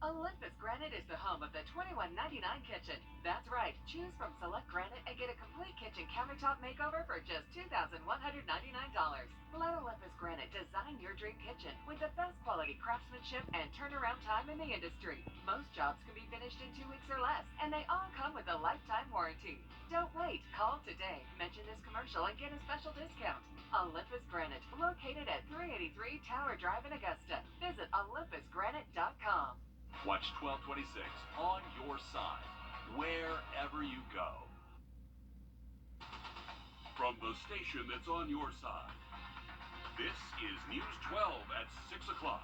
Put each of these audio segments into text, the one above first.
Olympus Granite is the home of the $21.99 kitchen. That's right. Choose from select granite and get a complete kitchen countertop makeover for just $2,199. Let Olympus Granite design your dream kitchen with the best quality craftsmanship and turnaround time in the industry. Most jobs can be finished in 2 weeks or less, and they all come with a lifetime warranty. Don't wait. Call today. Mention this commercial and get a special discount. Olympus Granite, located at 383 Tower Drive in Augusta. Visit olympusgranite.com. Watch 1226 on your side, wherever you go. From the station that's on your side, this is News 12 at 6 o'clock.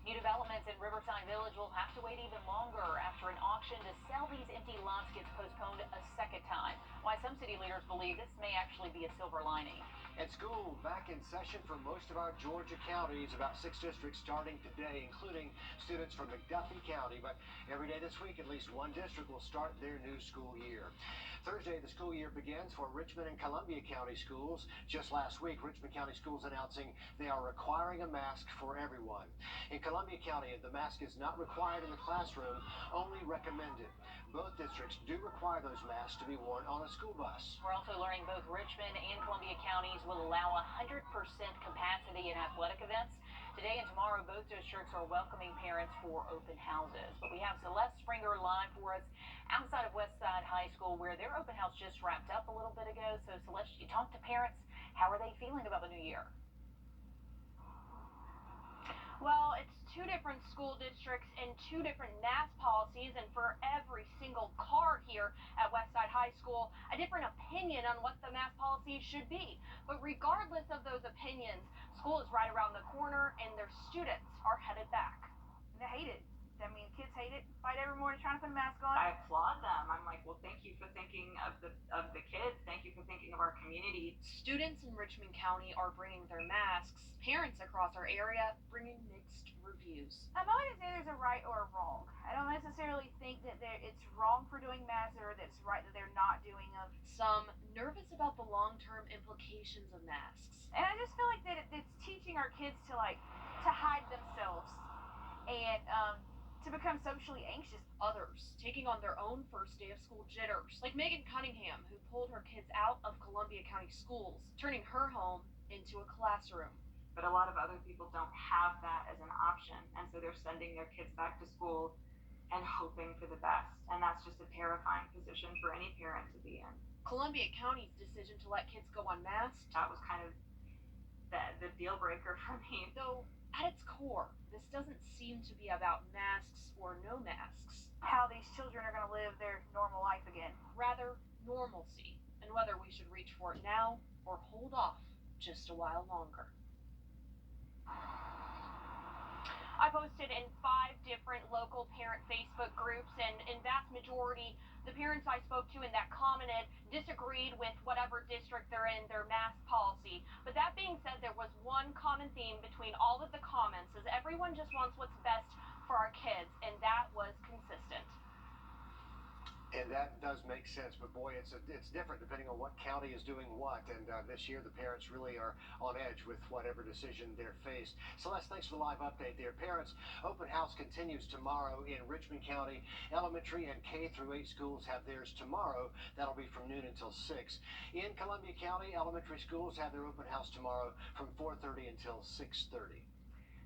New developments in Riverside Village will have to wait even longer after an auction to sell these empty lots gets postponed a second time. Why some city leaders believe this may actually be a silver lining. And school back in session for most of our Georgia counties, about 6 districts starting today, including students from McDuffie County. But every day this week, at least one district will start their new school year. Thursday, the school year begins for Richmond and Columbia County schools. Just last week, Richmond County schools announcing they are requiring a mask for everyone. In Columbia County, the mask is not required in the classroom, only recommended. Both districts do require those masks to be worn on a school bus. We're also learning both Richmond and Columbia counties will allow 100% capacity in athletic events. Today and tomorrow, both districts are welcoming parents for open houses. But we have Celeste Springer live for us outside of Westside High School, where their open house just wrapped up a little bit ago. So Celeste, you talked to parents. How are they feeling about the new year? Well, it's 2 different school districts and 2 different mask policies, and for every single car here at Westside High School, a different opinion on what the mask policy should be. But regardless of those opinions, school is right around the corner, and their students are headed back. They hate it. I mean, kids hate it. Fight every morning trying to put a mask on. I applaud them. I'm like, well, thank you for thinking of the kids. Thank you for thinking of our community. Students in Richmond County are bringing their masks. Parents across our area bringing mixed reviews. I'm not going to say there's a right or a wrong. I don't necessarily think that it's wrong for doing masks or that it's right that they're not doing them. Some nervous about the long-term implications of masks. And I just feel like that it's teaching our kids to hide themselves and to become socially anxious. Others taking on their own first day of school jitters, like Megan Cunningham, who pulled her kids out of Columbia County schools, turning her home into a classroom. But a lot of other people don't have that as an option, and so they're sending their kids back to school and hoping for the best. And that's just a terrifying position for any parent to be in. Columbia County's decision to let kids go unmasked, that was kind of the deal breaker for me. Though at its core, this doesn't seem to be about masks or no masks. How these children are going to live their normal life again. Rather, normalcy, and whether we should reach for it now or hold off just a while longer. I posted in 5 different local parent Facebook groups, and in vast majority, the parents I spoke to and that commented disagreed with whatever district they're in, their mask policy. But that being said, there was one common theme between all of the comments, is everyone just wants what's best for our kids, and that was consistent. And that does make sense, but boy, it's different depending on what county is doing what. And this year, the parents really are on edge with whatever decision they're faced. Celeste, thanks for the live update there. Parents, open house continues tomorrow in Richmond County. Elementary and K through 8 schools have theirs tomorrow. That'll be from noon until 6. In Columbia County, elementary schools have their open house tomorrow from 4:30 until 6:30.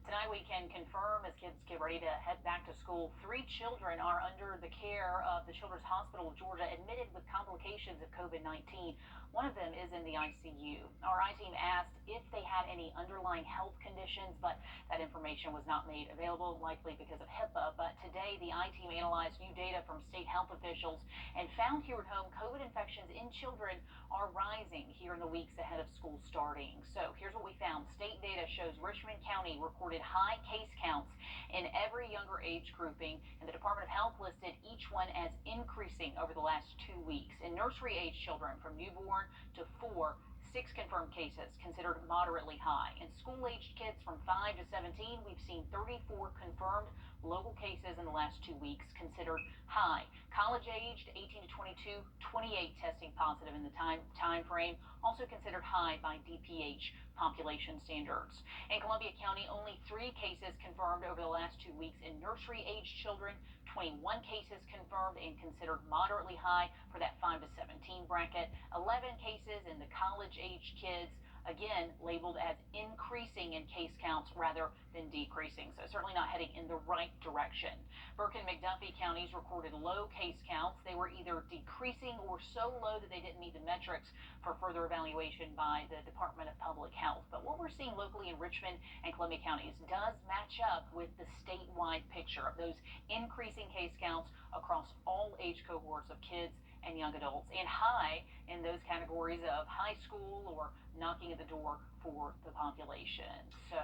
Tonight we can confirm, as kids get ready to head back to school, 3 children are under the care of the Children's Hospital of Georgia, admitted with complications of COVID-19. One of them is in the ICU. Our I-team asked if they had any underlying health conditions, but that information was not made available, likely because of HIPAA. But today, the I-team analyzed new data from state health officials and found here at home COVID infections in children are rising here in the weeks ahead of school starting. So here's what we found. State data shows Richmond County recorded high case counts in every younger age grouping, and the Department of Health listed each one as increasing over the last 2 weeks. In nursery age children from newborn to 4, 6 confirmed cases, considered moderately high. In school-aged kids from 5 to 17, we've seen 34 confirmed local cases in the last 2 weeks, considered high. College-aged 18 to 22, 28 testing positive in the time frame, also considered high by DPH population standards. In Columbia County, only 3 cases confirmed over the last 2 weeks in nursery-aged children, 21 cases confirmed and considered moderately high for that 5 to 17 bracket, 11 cases in the college-aged kids, again labeled as increasing in case counts rather than decreasing, so certainly not heading in the right direction. Burke and McDuffie counties recorded low case counts. They were either decreasing or so low that they didn't meet the metrics for further evaluation by the Department of Public Health. But what we're seeing locally in Richmond and Columbia counties does match up with the statewide picture of those increasing case counts across all age cohorts of kids and young adults, and high in those categories of high school or knocking at the door for the population. So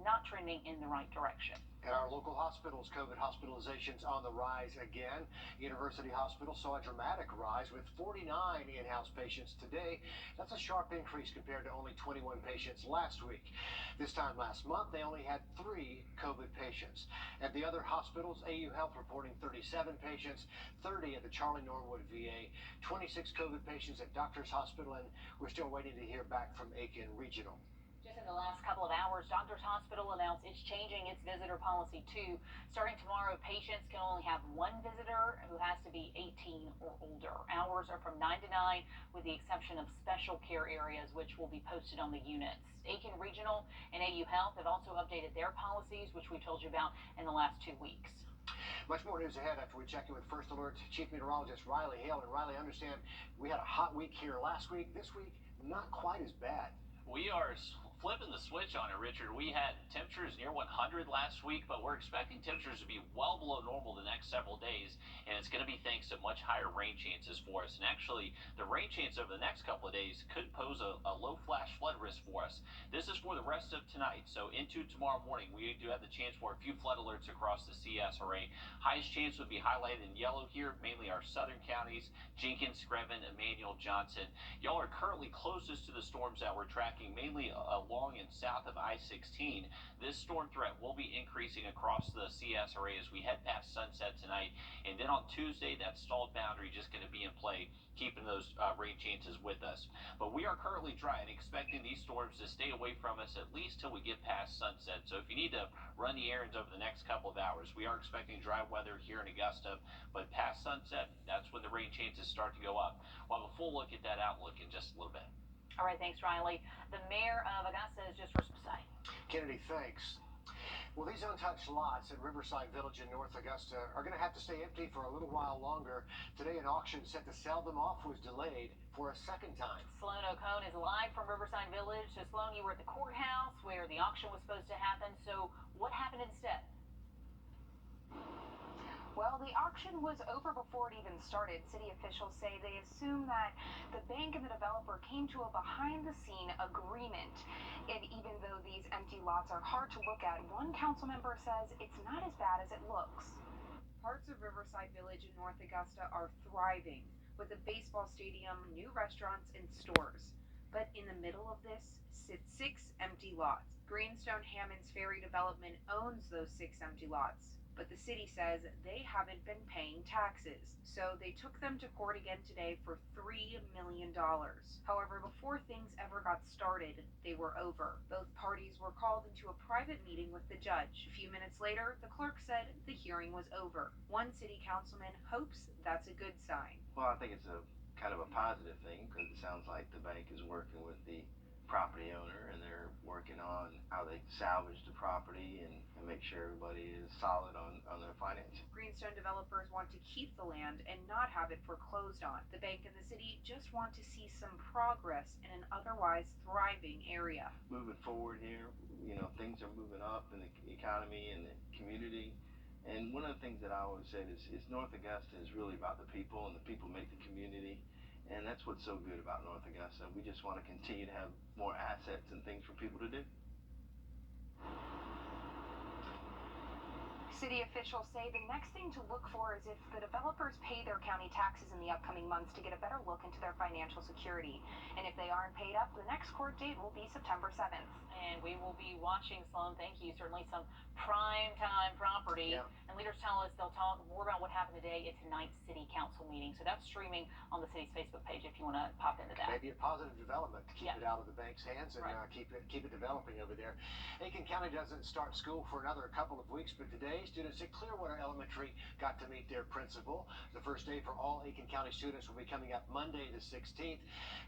not trending in the right direction. At our local hospitals, COVID hospitalizations on the rise again. University Hospital saw a dramatic rise with 49 in-house patients today. That's a sharp increase compared to only 21 patients last week. This time last month, they only had 3 COVID patients. At the other hospitals, AU Health reporting 37 patients, 30 at the Charlie Norwood VA, 26 COVID patients at Doctors Hospital, and we're still waiting to hear back from Aiken Regional. Just in the last couple of hours, Doctors Hospital announced it's changing its visitor policy too. Starting tomorrow, patients can only have 1 visitor who has to be 18 or older. Hours are from 9 to 9 with the exception of special care areas, which will be posted on the units. Aiken Regional and AU Health have also updated their policies, which we told you about in the last 2 weeks. Much more news ahead after we check in with First Alert Chief Meteorologist Riley Hale. And Riley, I understand we had a hot week here last week. This week, not quite as bad. We are flipping the switch on it, Richard. We had temperatures near 100 last week, but we're expecting temperatures to be well below normal the next several days, and it's going to be thanks to much higher rain chances for us. And actually, the rain chance over the next couple of days could pose a low flash flood risk for us. This is for the rest of tonight, so into tomorrow morning, we do have the chance for a few flood alerts across the CS array. Highest chance would be highlighted in yellow here, mainly our southern counties, Jenkins, Screven, Emmanuel, Johnson. Y'all are currently closest to the storms that we're tracking, mainly along and south of I-16. This storm threat will be increasing across the CS array as we head past sunset tonight. And then on Tuesday, that stalled boundary just going to be in play, keeping those rain chances with us. But we are currently dry and expecting these storms to stay away from us at least till we get past sunset. So if you need to run the errands over the next couple of hours, we are expecting dry weather here in Augusta. But past sunset, that's when the rain chances start to go up. We'll have a full look at that outlook in just a little bit. All right, thanks, Riley. The mayor of Augusta is just for some. Kennedy, thanks. Well, these untouched lots at Riverside Village in North Augusta are going to have to stay empty for a little while longer. Today, an auction set to sell them off was delayed for a second time. Sloan O'Cone is live from Riverside Village. So, Sloan, you were at the courthouse where the auction was supposed to happen. So, what happened instead? Well, the auction was over before it even started. City officials say they assume that the bank and the developer came to a behind-the-scene agreement. And even though these empty lots are hard to look at, one council member says it's not as bad as it looks. Parts of Riverside Village in North Augusta are thriving with a baseball stadium, new restaurants, and stores. But in the middle of this sit 6 empty lots. Greenstone Hammond's Ferry Development owns those 6 empty lots. But the city says they haven't been paying taxes. So they took them to court again today for $3 million. However, before things ever got started, they were over. Both parties were called into a private meeting with the judge. A few minutes later, the clerk said the hearing was over. One city councilman hopes that's a good sign. Well, I think it's a kind of a positive thing because it sounds like the bank is working with the property owner and they're working on how they salvage the property and make sure everybody is solid on their financing. Greenstone developers want to keep the land and not have it foreclosed on. The bank and the city just want to see some progress in an otherwise thriving area. Moving forward here, things are moving up in the economy and the community. And one of the things that I always said is North Augusta is really about the people, and the people make the community. And that's what's so good about North Augusta. We just want to continue to have more assets and things for people to do. City officials say the next thing to look for is if the developers pay their county taxes in the upcoming months to get a better look into their financial security. And if they aren't paid up, the next court date will be September 7th. And we will be watching, Sloan, thank you, certainly some prime time property. Yeah. And leaders tell us they'll talk more about what happened today at tonight's city council meeting. So that's streaming on the city's Facebook page if you want to pop into that. Maybe a positive development to keep Yeah. it out of the bank's hands and Right. keep it developing over there. Aiken County doesn't start school for another couple of weeks, but today students at Clearwater Elementary got to meet their principal. The first day for all Aiken County students will be coming up Monday the 16th.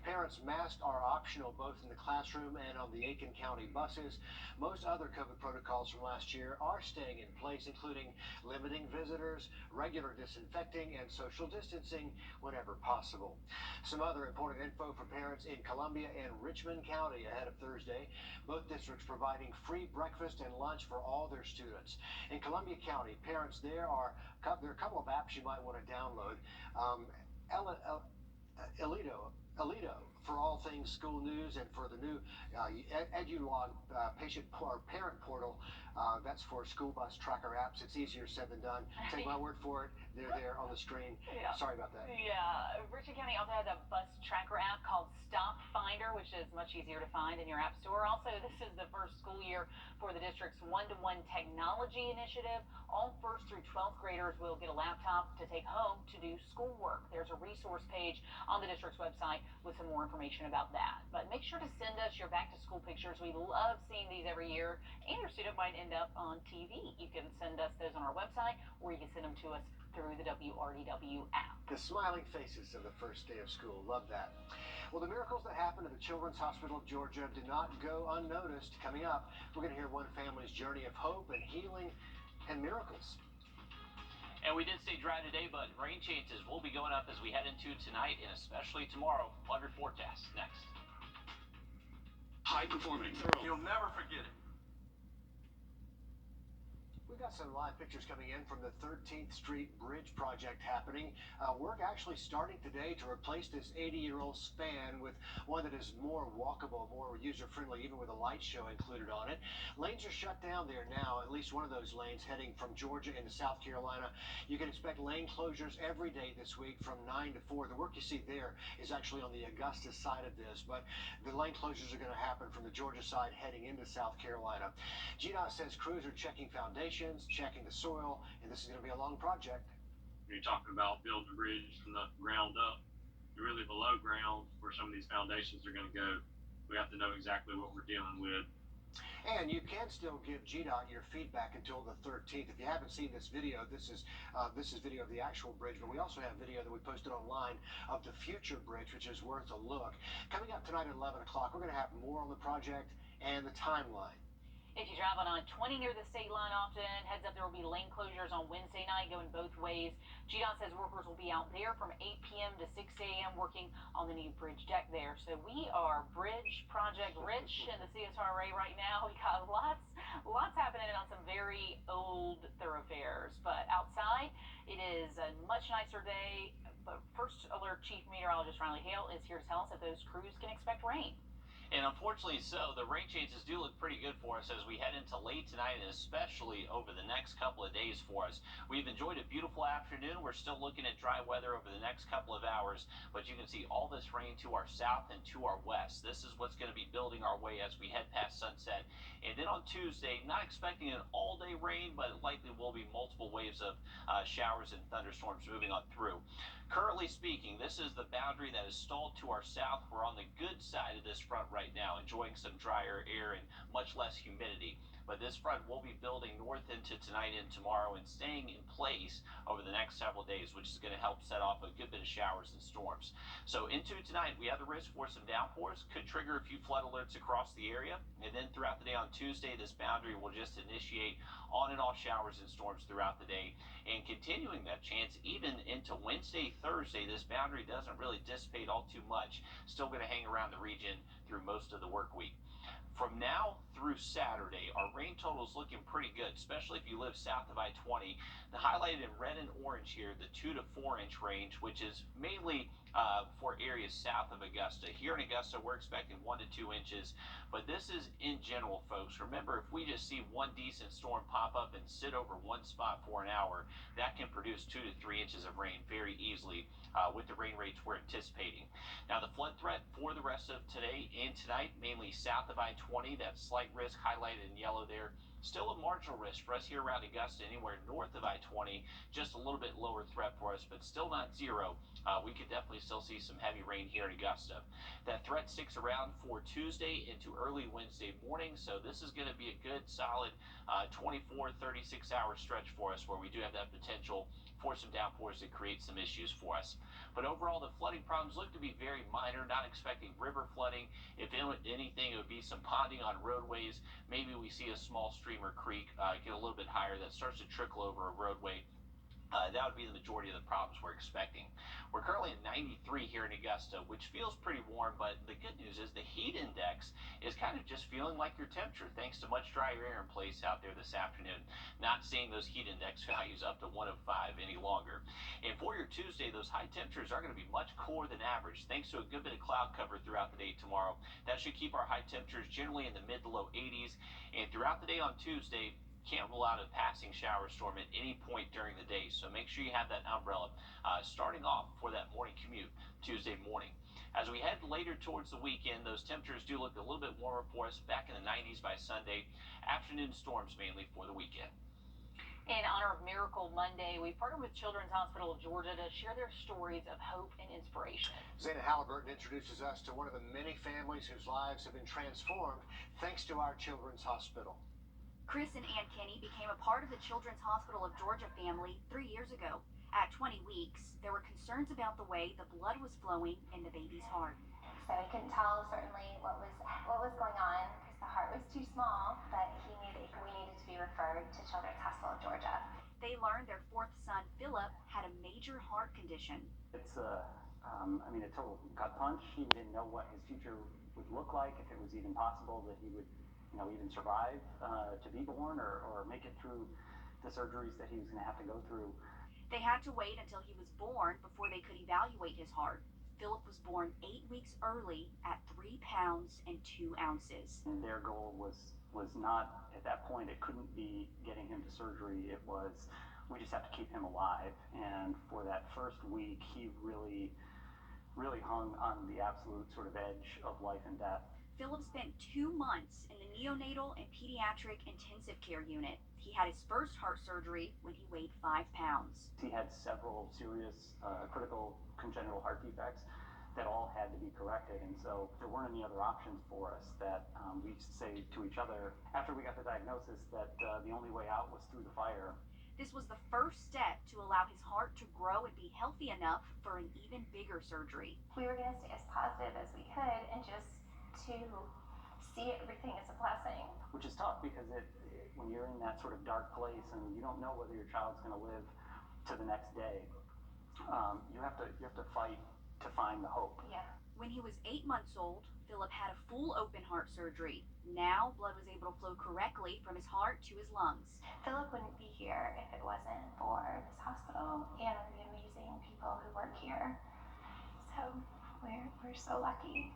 Parents' masks are optional both in the classroom and on the Aiken County buses. Most other COVID protocols from last year are staying in place, including limiting visitors, regular disinfecting, and social distancing whenever possible. Some other important info for parents in Columbia and Richmond County ahead of Thursday. Both districts providing free breakfast and lunch for all their students. In Columbia County, parents there are a couple of apps you might want to download. Alito for all things school news, and for the new EduLog parent portal. That's for school bus tracker apps. It's easier said than done. Take my word for it. They're there on the screen. Yeah. Sorry about that. Yeah, Richmond County also has a bus tracker app called Stop Finder, which is much easier to find in your app store. Also, this is the first school year for the district's one-to-one technology initiative. All 1st through 12th graders will get a laptop to take home to do schoolwork. There's a resource page on the district's website with some more information about that. But make sure to send us your back-to-school pictures. We love seeing these every year, and your student might end up on TV. You can send us those on our website, or you can send them to us through the Wrdw app. The smiling faces of the first day of school. Love that. Well, the miracles that happened at the Children's Hospital of Georgia did not go unnoticed. Coming up, we're going to hear one family's journey of hope and healing and miracles. And we did stay dry today, but rain chances will be going up as we head into tonight and especially tomorrow. 100 forecast next. High performing, thorough. You'll never forget it. We've got some live pictures coming in from the 13th Street Bridge project happening. Work actually starting today to replace this 80-year-old span with one that is more walkable, more user-friendly, even with a light show included on it. Lanes are shut down there now, at least one of those lanes heading from Georgia into South Carolina. You can expect lane closures every day this week from 9 to 4. The work you see there is actually on the Augusta side of this, but the lane closures are going to happen from the Georgia side heading into South Carolina. GDOT says crews are checking foundations, checking the soil, and this is going to be a long project. When you're talking about building a bridge from the ground up, you're really below ground where some of these foundations are going to go. We have to know exactly what we're dealing with. And you can still give GDOT your feedback until the 13th. If you haven't seen this video, this is video of the actual bridge, but we also have video that we posted online of the future bridge, which is worth a look. Coming up tonight at 11 o'clock, we're going to have more on the project and the timeline. If you're driving on 20 near the state line often, heads up, there will be lane closures on Wednesday night going both ways. GDOT says workers will be out there from 8 p.m. to 6 a.m. working on the new bridge deck there. So we are bridge project rich in the CSRA right now. We got lots happening on some very old thoroughfares. But outside, it is a much nicer day. But First Alert Chief Meteorologist Riley Hale is here to tell us that those crews can expect rain. And unfortunately so, the rain chances do look pretty good for us as we head into late tonight and especially over the next couple of days for us. We've enjoyed a beautiful afternoon. We're still looking at dry weather over the next couple of hours, but you can see all this rain to our south and to our west. This is what's going to be building our way as we head past sunset. And then on Tuesday, not expecting an all-day rain, but it likely will be multiple waves of showers and thunderstorms moving on through. Currently speaking, this is the boundary that is stalled to our south. We're on the good side of this front right now, enjoying some drier air and much less humidity. But this front will be building north into tonight and tomorrow and staying in place over the next several days, which is going to help set off a good bit of showers and storms. So into tonight, we have the risk for some downpours, could trigger a few flood alerts across the area. And then throughout the day on Tuesday, this boundary will just initiate on and off showers and storms throughout the day. And continuing that chance even into Wednesday, Thursday, this boundary doesn't really dissipate all too much. Still going to hang around the region through most of the work week. From now through Saturday, our rain total is looking pretty good, especially if you live south of I-20. The highlighted in red and orange here, the 2 to 4 inch range, which is mainly for areas south of Augusta. Here in Augusta, we're expecting 1 to 2 inches, but this is in general, folks. Remember, if we just see one decent storm pop up and sit over one spot for an hour, that can produce 2 to 3 inches of rain very easily with the rain rates we're anticipating. Now, the flood threat for the rest of today and tonight, mainly south of I-20, that slight risk highlighted in yellow there. Still a marginal risk for us here around Augusta, anywhere north of I-20, just a little bit lower threat for us, but still not zero. We could definitely still see some heavy rain here in Augusta. That threat sticks around for Tuesday into early Wednesday morning, so this is going to be a good, solid 24, 36-hour stretch for us where we do have that potential for some downpours that create some issues for us. But overall, the flooding problems look to be very minor, not expecting river flooding. If anything, it would be some ponding on roadways. Maybe we see a small stream or creek get a little bit higher that starts to trickle over a roadway. That would be the majority of the problems we're expecting. We're currently at 93 here in Augusta, which feels pretty warm, but the good news is the heat index is kind of just feeling like your temperature thanks to much drier air in place out there this afternoon. Not seeing those heat index values up to 105 any longer. And for your Tuesday, those high temperatures are going to be much cooler than average thanks to a good bit of cloud cover throughout the day tomorrow. That should keep our high temperatures generally in the mid to low 80s. And throughout the day on Tuesday, can't rule out a passing shower storm at any point during the day, so make sure you have that umbrella starting off for that morning commute Tuesday morning. As we head later towards the weekend, those temperatures do look a little bit warmer for us, back in the 90s by Sunday. Afternoon storms mainly for the weekend. In honor of Miracle Monday, we partnered with Children's Hospital of Georgia to share their stories of hope and inspiration. Zana Halliburton introduces us to one of the many families whose lives have been transformed thanks to our Children's Hospital. Chris and Ann Kenny became a part of the Children's Hospital of Georgia family 3 years ago. At 20 weeks, there were concerns about the way the blood was flowing in the baby's heart. So we couldn't tell certainly what was going on because the heart was too small, but he knew that we needed to be referred to Children's Hospital of Georgia. They learned their fourth son, Philip, had a major heart condition. It's a total gut punch. He didn't know what his future would look like, if it was even possible that he would even survive to be born or make it through the surgeries that he was going to have to go through. They had to wait until he was born before they could evaluate his heart. Philip was born 8 weeks early at 3 pounds and 2 ounces. And their goal was not, at that point, it couldn't be getting him to surgery. It was, we just have to keep him alive. And for that first week, he really hung on the absolute sort of edge of life and death. Philip spent 2 months in the neonatal and pediatric intensive care unit. He had his first heart surgery when he weighed 5 pounds. He had several serious critical congenital heart defects that all had to be corrected, and so there weren't any other options for us that we say to each other after we got the diagnosis that the only way out was through the fire. This was the first step to allow his heart to grow and be healthy enough for an even bigger surgery. We were going to stay as positive as we could and just to see everything as a blessing. Which is tough because when you're in that sort of dark place and you don't know whether your child's going to live to the next day, you have to fight to find the hope. Yeah. When he was 8 months old, Philip had a full open heart surgery. Now blood was able to flow correctly from his heart to his lungs. Philip wouldn't be here if it wasn't for this hospital and the amazing people who work here. So we're so lucky.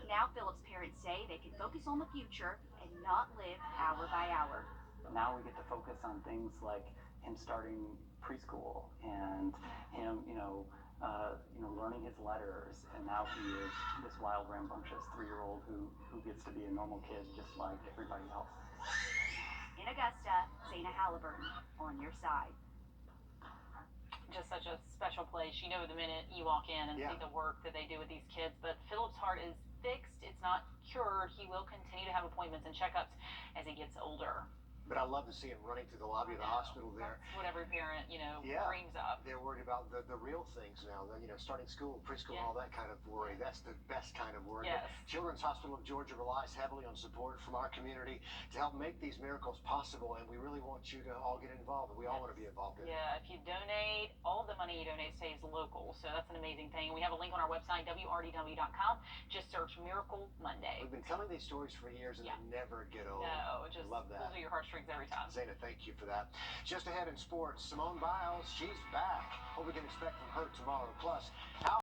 Now Philip's parents say they can focus on the future and not live hour by hour. Now we get to focus on things like him starting preschool and him, learning his letters, and now he is this wild, rambunctious 3-year-old who gets to be a normal kid just like everybody else. In Augusta, Zana Halliburton on your side. Just such a special place. You know the minute you walk in and see the work that they do with these kids. But Philip's heart is fixed. It's not cured. He will continue to have appointments and checkups as he gets older. But I love to see him running through the lobby of the hospital there. That's what every parent, dreams of. They're worried about the real things now. Starting school, preschool, all that kind of worry. That's the best kind of worry. Yes. But Children's Hospital of Georgia relies heavily on support from our community to help make these miracles possible, and we really want you to all get involved. We all want to be involved in it. Yeah, if you donate, all the money money you donate stays local. So that's an amazing thing. We have a link on our website, wrdw.com. Just search Miracle Monday. We've been telling these stories for years and they never get old. No, it just love that. pulls at your heartstrings every time. Zana, thank you for that. Just ahead in sports, Simone Biles, she's back. What we can expect from her tomorrow. Plus, how